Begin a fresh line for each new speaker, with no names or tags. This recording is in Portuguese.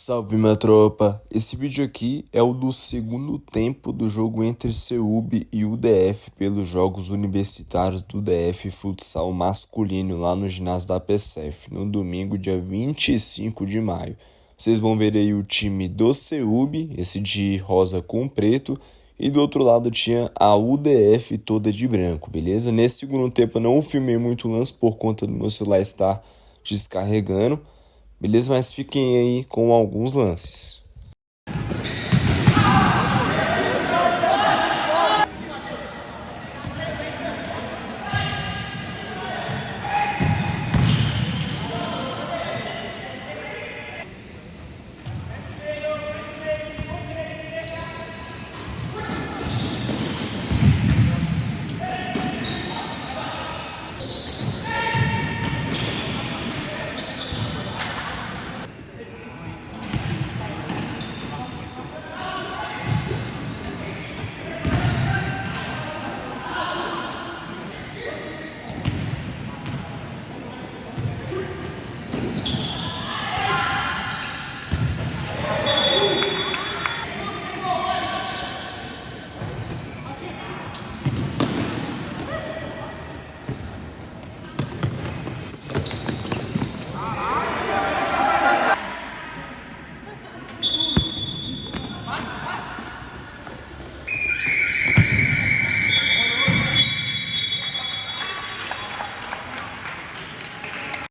Salve, minha tropa! Esse vídeo aqui é o do segundo tempo do jogo entre CUB e UDF pelos Jogos Universitários do DF Futsal Masculino lá no ginásio da PCF, no domingo, dia 25 de maio. Vocês vão ver aí o time do CUB, esse de rosa com preto, e do outro lado tinha a UDF toda de branco, beleza? Nesse segundo tempo eu não filmei muito lance por conta do meu celular estar descarregando. Beleza? Mas fiquem aí com alguns lances.